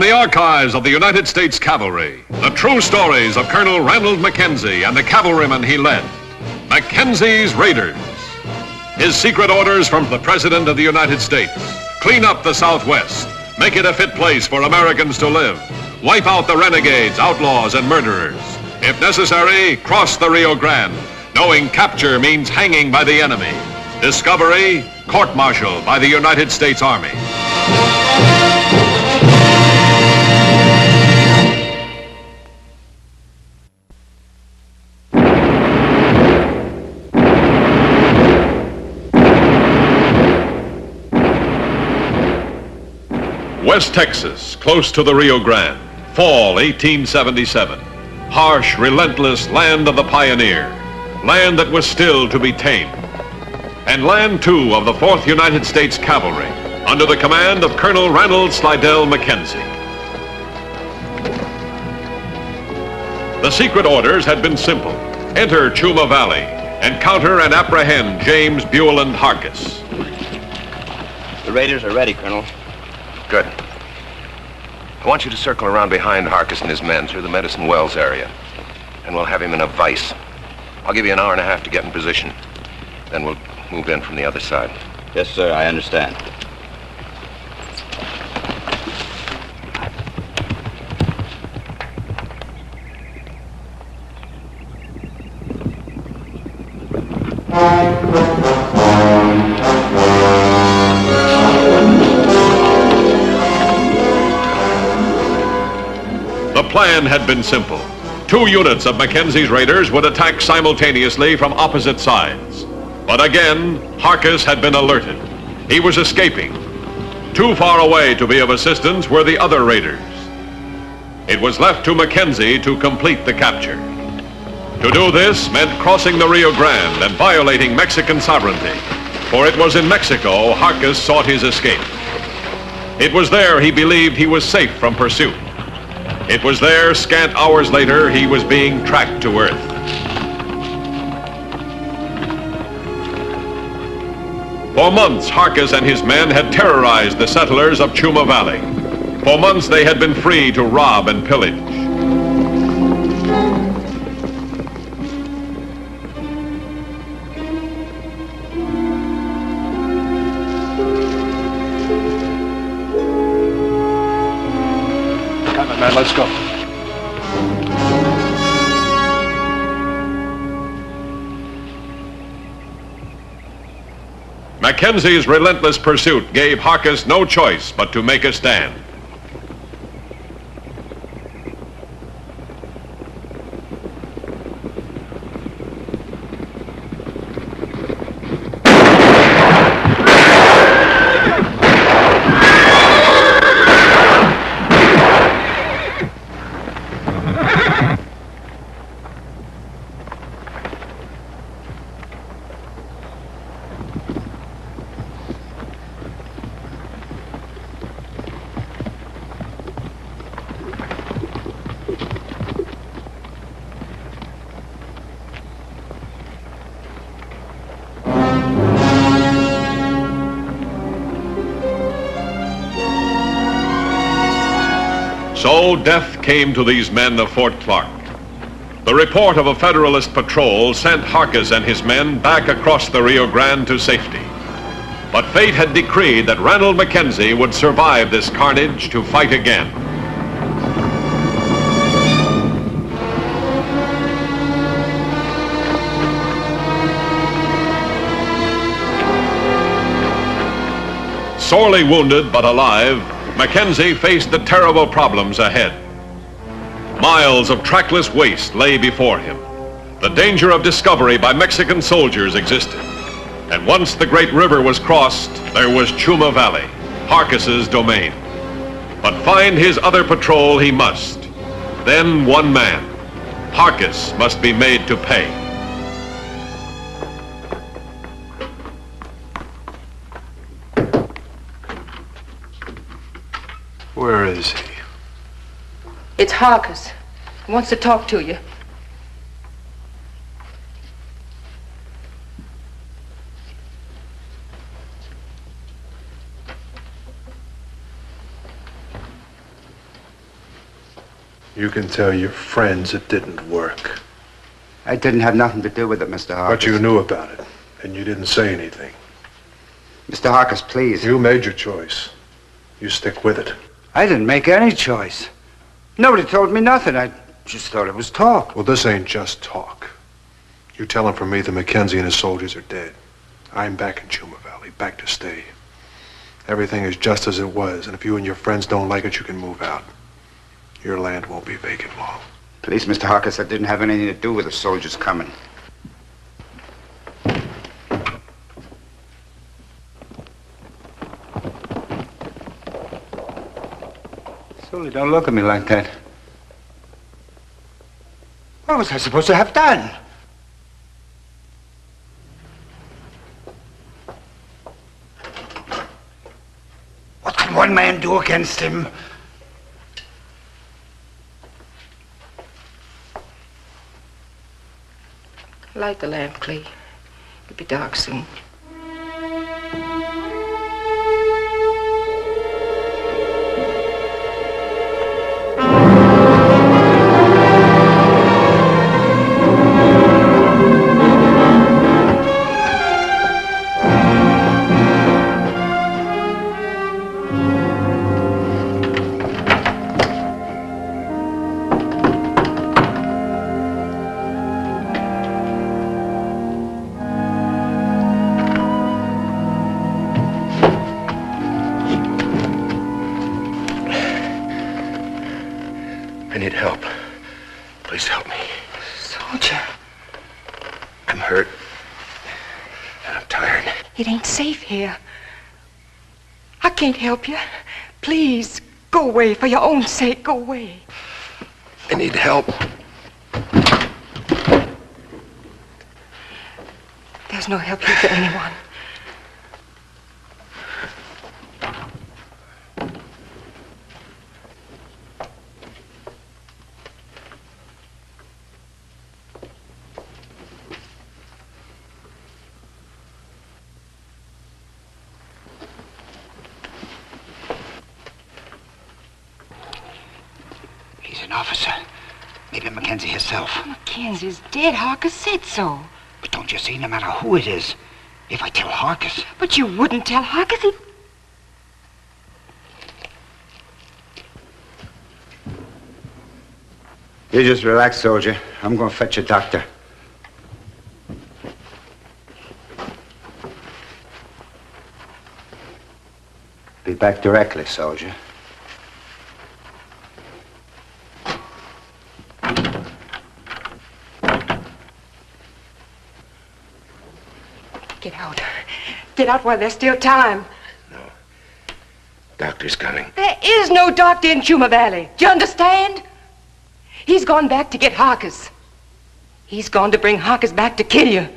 From the archives of the United States Cavalry, the true stories of Colonel Ranald Mackenzie and the cavalrymen he led. Mackenzie's Raiders. His secret orders from the President of the United States. Clean up the Southwest. Make it a fit place for Americans to live. Wipe out the renegades, outlaws, and murderers. If necessary, cross the Rio Grande, knowing capture means hanging by the enemy. Discovery, court-martial by the United States Army. West Texas, close to the Rio Grande, fall 1877. Harsh, relentless land of the pioneer, land that was still to be tamed. And land, too, of the 4th United States Cavalry, under the command of Colonel Ranald Slidell Mackenzie. The secret orders had been simple. Enter Chuma Valley, encounter and apprehend James Bueland Harkis. The raiders are ready, Colonel. Good. I want you to circle around behind Harkis and his men through the Medicine Wells area. And we'll have him in a vise. I'll give you an hour and a half to get in position. Then we'll move in from the other side. Yes, sir, I understand. The plan had been simple. 2 units of Mackenzie's raiders would attack simultaneously from opposite sides. But again, Harkis had been alerted. He was escaping. Too far away to be of assistance were the other raiders. It was left to Mackenzie to complete the capture. To do this meant crossing the Rio Grande and violating Mexican sovereignty, for it was in Mexico Harkis sought his escape. It was there he believed he was safe from pursuit. It was there, scant hours later, he was being tracked to earth. For months, Harkis and his men had terrorized the settlers of Chuma Valley. For months, they had been free to rob and pillage. Come on, man, let's go. Mackenzie's relentless pursuit gave Harkis no choice but to make a stand. So death came to these men of Fort Clark. The report of a Federalist patrol sent Harkis and his men back across the Rio Grande to safety. But fate had decreed that Ranald Mackenzie would survive this carnage to fight again. Sorely wounded but alive, Mackenzie faced the terrible problems ahead. Miles of trackless waste lay before him. The danger of discovery by Mexican soldiers existed. And once the great river was crossed, there was Chuma Valley, Harkis's domain. But find his other patrol he must. Then one man, Harkis, must be made to pay. Where is he? It's Harkis. He wants to talk to you. You can tell your friends it didn't work. I didn't have nothing to do with it, Mr. Harkis. But you knew about it, and you didn't say anything. Mr. Harkis, please. You made your choice. You stick with it. I didn't make any choice. Nobody told me nothing. I just thought it was talk. Well, this ain't just talk. You tell him from me that Mackenzie and his soldiers are dead. I'm back in Chuma Valley, back to stay. Everything is just as it was, and if you and your friends don't like it, you can move out. Your land won't be vacant long. Please, Mr. Harkis, I didn't have anything to do with the soldiers coming. Sully, don't look at me like that. What was I supposed to have done? What can one man do against him? Light the lamp, Clee. It'll be dark soon. I need help. Please help me. Soldier, I'm hurt. And I'm tired. it ain't safe here. I can't help you. Please, go away. For your own sake, go away. I need help. There's no help here for anyone. He's an officer. Maybe Mackenzie herself. Mackenzie's dead. Harkis said so. But don't you see, no matter who it is, if I tell Harkis... But you wouldn't tell Harkis. You just relax, soldier. I'm going to fetch a doctor. Be back directly, soldier. Get out. Get out while there's still time. No. Doctor's coming. There is no doctor in Chuma Valley. Do you understand? He's gone back to get Harkis. He's gone to bring Harkis back to kill you.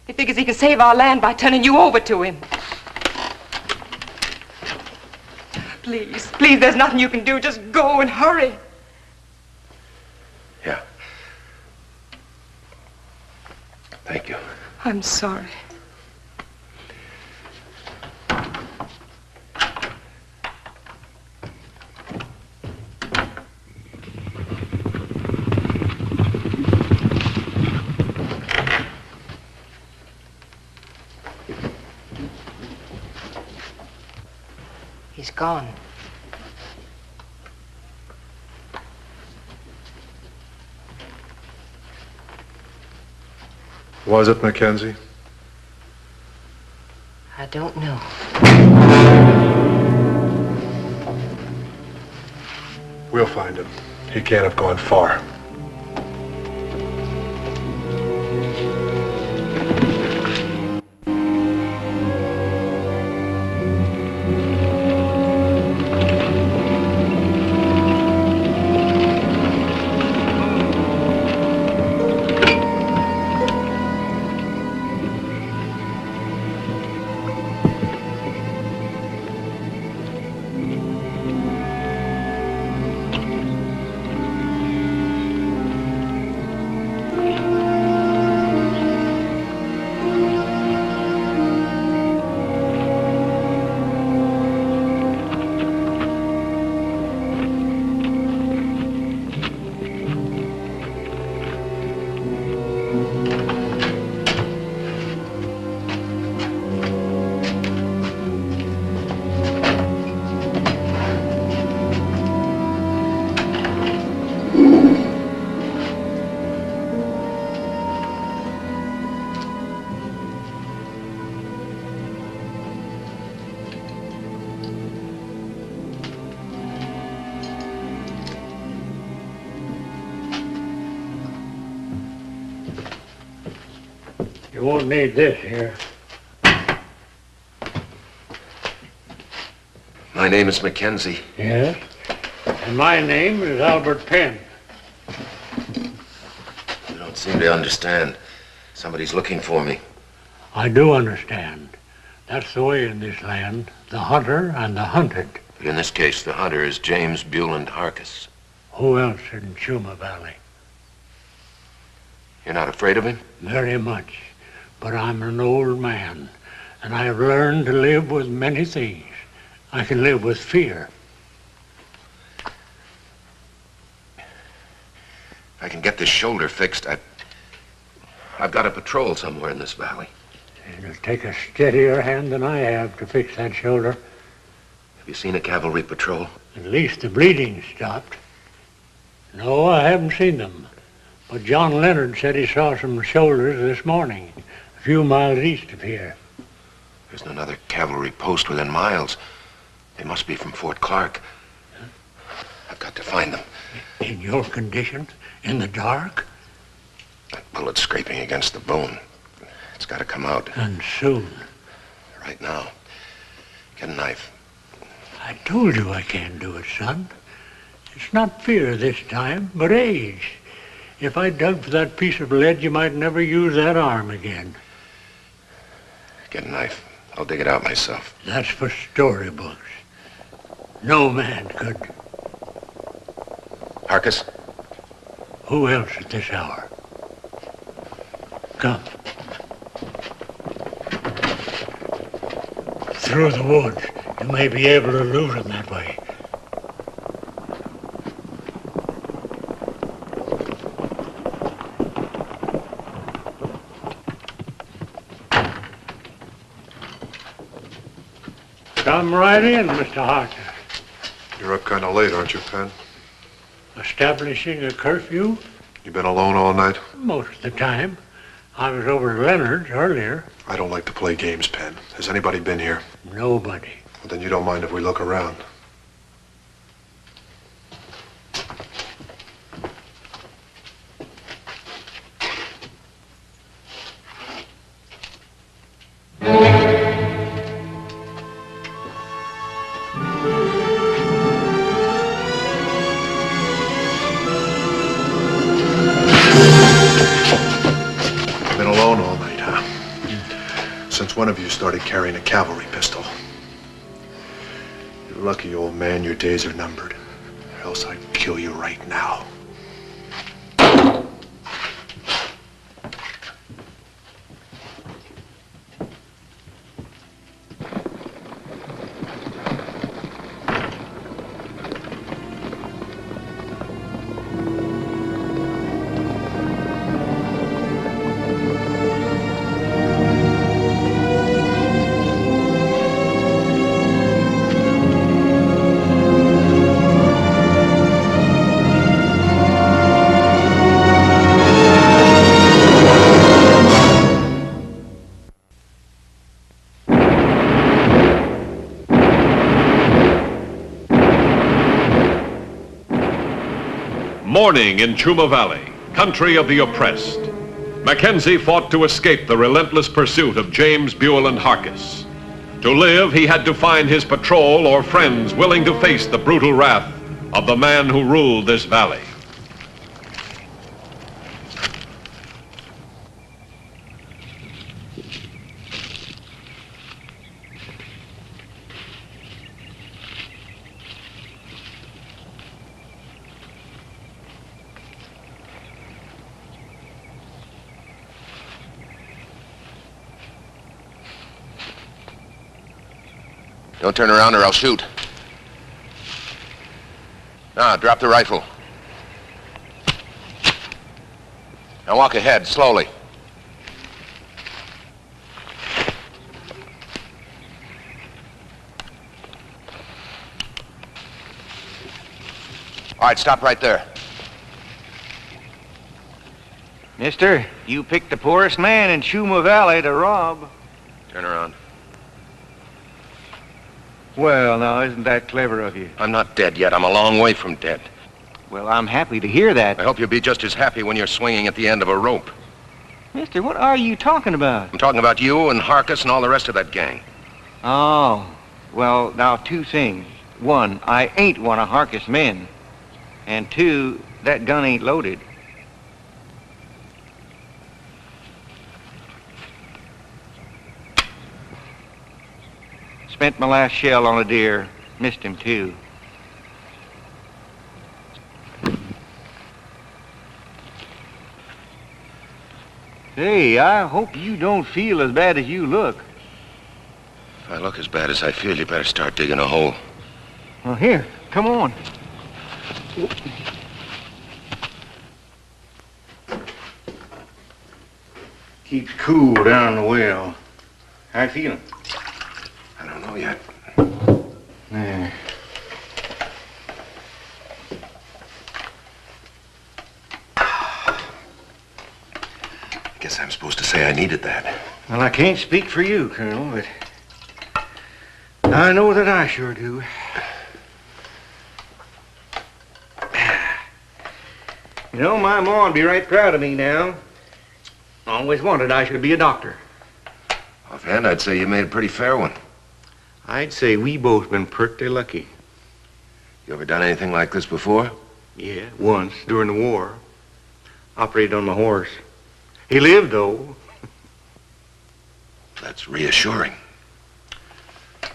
He figures he can save our land by turning you over to him. Please, please, there's nothing you can do. Just go and hurry. Yeah. Thank you. I'm sorry. He's gone. Was it Mackenzie? I don't know. We'll find him. He can't have gone far. You won't need this here. My name is Mackenzie. Yes? And my name is Albert Penn. You don't seem to understand. Somebody's looking for me. I do understand. That's the way in this land. The hunter and the hunted. But in this case, the hunter is James Buland Harkis. Who else in Chuma Valley? You're not afraid of him? Very much. But I'm an old man, and I've learned to live with many things. I can live with fear. If I can get this shoulder fixed, I've got a patrol somewhere in this valley. It'll take a steadier hand than I have to fix that shoulder. Have you seen a cavalry patrol? At least the bleeding stopped. No, I haven't seen them. But John Leonard said he saw some shoulders this morning, a few miles east of here. There's another cavalry post within miles. They must be from Fort Clark. I've got to find them. In your condition? In the dark? That bullet's scraping against the bone. It's got to come out. And soon. Right now. Get a knife. I told you I can't do it, son. It's not fear this time, but age. If I dug for that piece of lead, you might never use that arm again. Get a knife. I'll dig it out myself. That's for storybooks. No man could. Harkis? Who else at this hour? Come. Through the woods. You may be able to lose him that way. Come right in, Mr. Harker. You're up kind of late, aren't you, Penn? Establishing a curfew? You been alone all night? Most of the time. I was over at Leonard's earlier. I don't like to play games, Penn. Has anybody been here? Nobody. Well, then you don't mind if we look around. One of you started carrying a cavalry pistol. You're lucky, old man, your days are numbered. Or else I'd kill you right now. Morning in Chuma Valley, country of the oppressed. Mackenzie fought to escape the relentless pursuit of James Buland Harkis. To live, he had to find his patrol or friends willing to face the brutal wrath of the man who ruled this valley. Don't turn around or I'll shoot. Now, drop the rifle. Now walk ahead, slowly. All right, stop right there. Mister, you picked the poorest man in Chuma Valley to rob. Turn around. Well, now, isn't that clever of you? I'm not dead yet. I'm a long way from dead. Well, I'm happy to hear that. I hope you'll be just as happy when you're swinging at the end of a rope. Mister, what are you talking about? I'm talking about you and Harkus and all the rest of that gang. Oh, well, now, two things. One, I ain't one of Harkus' men. And two, that gun ain't loaded. Spent my last shell on a deer. Missed him, too. Hey, I hope you don't feel as bad as you look. If I look as bad as I feel, you better start digging a hole. Well, here, come on. Keeps cool down the well. How you feeling? I don't know yet. There. I guess I'm supposed to say I needed that. Well, I can't speak for you, Colonel, but I know that I sure do. You know, my ma'd be right proud of me now. Always wanted I should be a doctor. Offhand, I'd say you made a pretty fair one. I'd say we both been pretty lucky. You ever done anything like this before? Yeah, once, during the war. Operated on my horse. He lived, though. That's reassuring.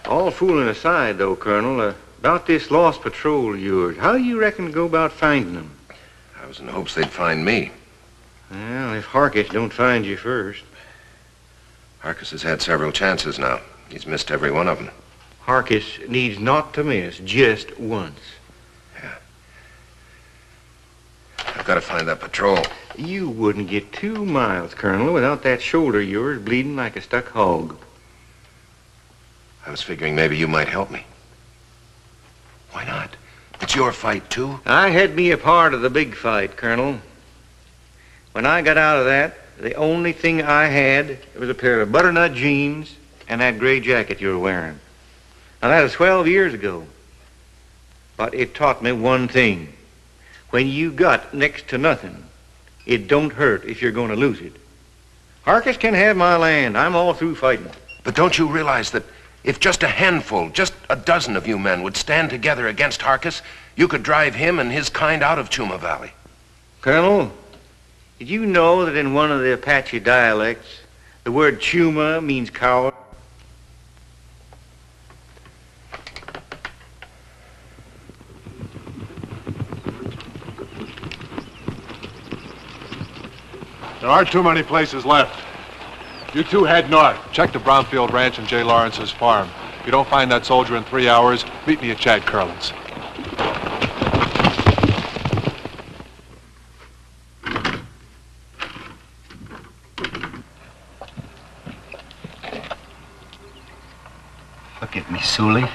All fooling aside, though, Colonel, about this lost patrol of yours, how you reckon to go about finding them? I was in hopes they'd find me. Well, if Harkus don't find you first. Harkus has had several chances now. He's missed every one of them. Harkus needs not to miss just once. Yeah. I've got to find that patrol. You wouldn't get 2 miles, Colonel, without that shoulder of yours bleeding like a stuck hog. I was figuring maybe you might help me. Why not? It's your fight, too. I had me a part of the big fight, Colonel. When I got out of that, the only thing I had was a pair of butternut jeans and that gray jacket you were wearing. Now, that was 12 years ago. But it taught me one thing. When you got next to nothing, it don't hurt if you're going to lose it. Harkus can have my land. I'm all through fighting. But don't you realize that if just a handful, just a dozen of you men would stand together against Harkus, you could drive him and his kind out of Chuma Valley? Colonel, did you know that in one of the Apache dialects, the word Chuma means coward? There aren't too many places left. You two head north. Check the Brownfield Ranch and Jay Lawrence's farm. If you don't find that soldier in 3 hours, meet me at Chad Curlin's. Look at me, Sully.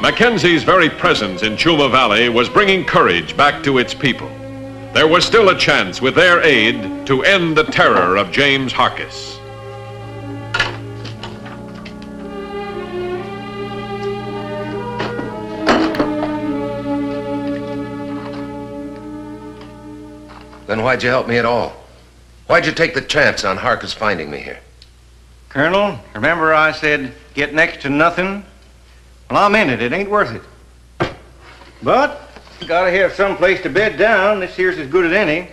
Mackenzie's very presence in Chuma Valley was bringing courage back to its people. There was still a chance, with their aid, to end the terror of James Harkus. Then why'd you help me at all? Why'd you take the chance on Harkus finding me here? Colonel, remember I said get next to nothing? Well, I'm in it. It ain't worth it. But you gotta have some place to bed down. This here's as good as any.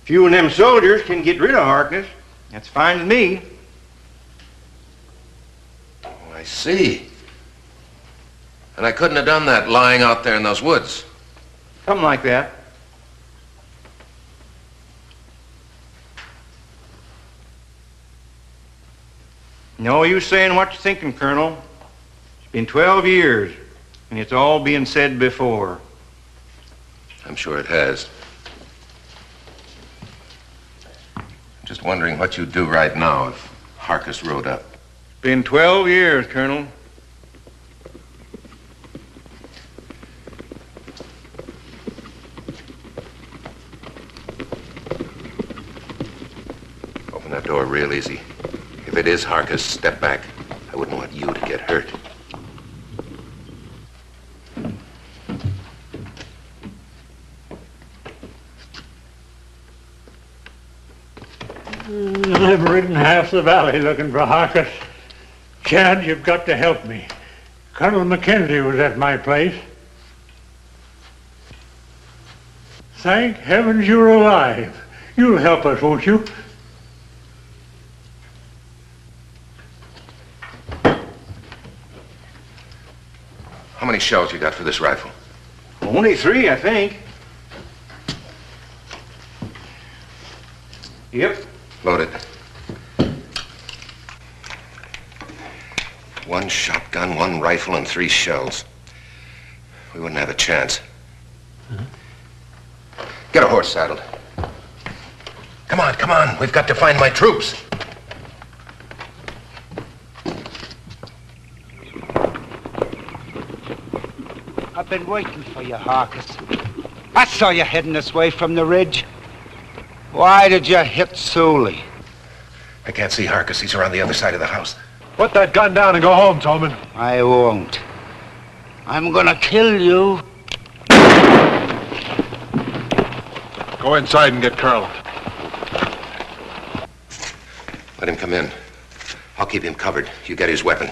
If you and them soldiers can get rid of Harkus, that's fine with me. Oh, I see. And I couldn't have done that lying out there in those woods. Something like that. No use saying what you're thinking, Colonel. It's been 12 years, and it's all been said before. I'm sure it has. I'm just wondering what you'd do right now if Harkus rode up. It's been 12 years, Colonel. Open that door real easy. If it is Harkus, step back. I wouldn't want you to get hurt. I've ridden half the valley looking for Harkus. Chad, you've got to help me. Colonel Mackenzie was at my place. Thank heavens you're alive. You'll help us, won't you? How many shells you got for this rifle? Only 3, I think. Yep. Load it. 1 shotgun, 1 rifle, and 3 shells. We wouldn't have a chance. Get a horse saddled. Come on, come on. We've got to find my troops. I've been waiting for you, Harkus. I saw you heading this way from the ridge. Why did you hit Sully? I can't see Harkus. He's around the other side of the house. Put that gun down and go home, Tolman. I won't. I'm gonna kill you. Go inside and get Colonel. Let him come in. I'll keep him covered. You get his weapon.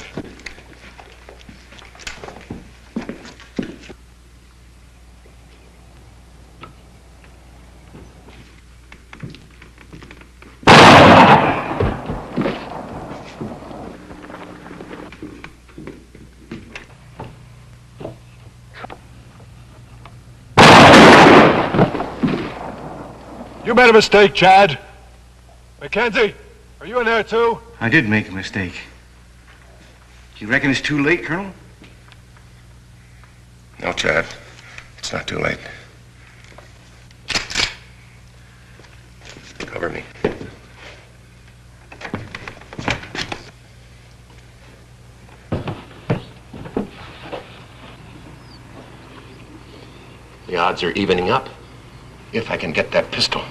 You made a mistake, Chad. Mackenzie, are you in there too? I did make a mistake. Do you reckon it's too late, Colonel? No, Chad. It's not too late. Cover me. The odds are evening up. If I can get that pistol.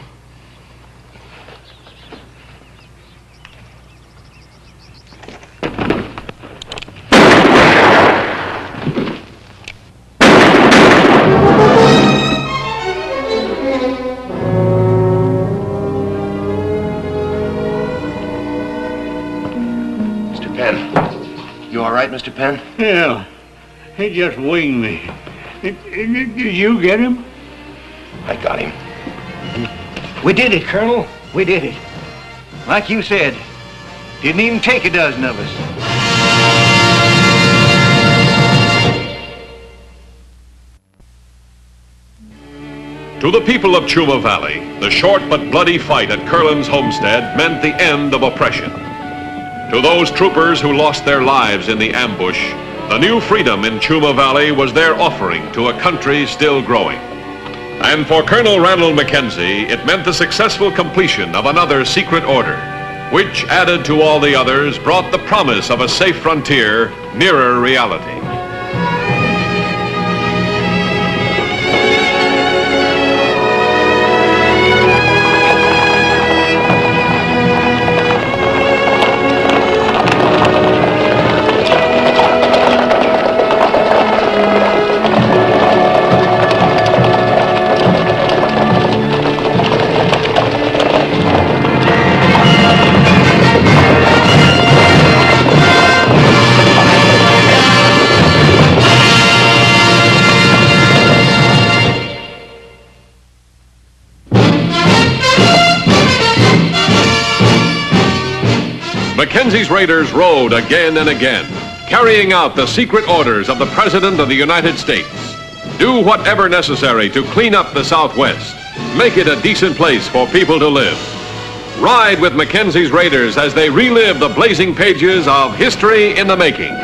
Mr. Penn. You all right, Mr. Penn? Yeah, he just winged me. Did you get him? I got him. We did it, Colonel. We did it. Like you said, didn't even take a dozen of us. To the people of Chuma Valley, the short but bloody fight at Curlin's homestead meant the end of oppression. To those troopers who lost their lives in the ambush, the new freedom in Chuma Valley was their offering to a country still growing. And for Colonel Randall Mackenzie, it meant the successful completion of another secret order, which, added to all the others, brought the promise of a safe frontier nearer reality. Mackenzie's raiders rode again and again, carrying out the secret orders of the President of the United States. Do whatever necessary to clean up the Southwest, make it a decent place for people to live. Ride with Mackenzie's raiders as they relive the blazing pages of history in the making.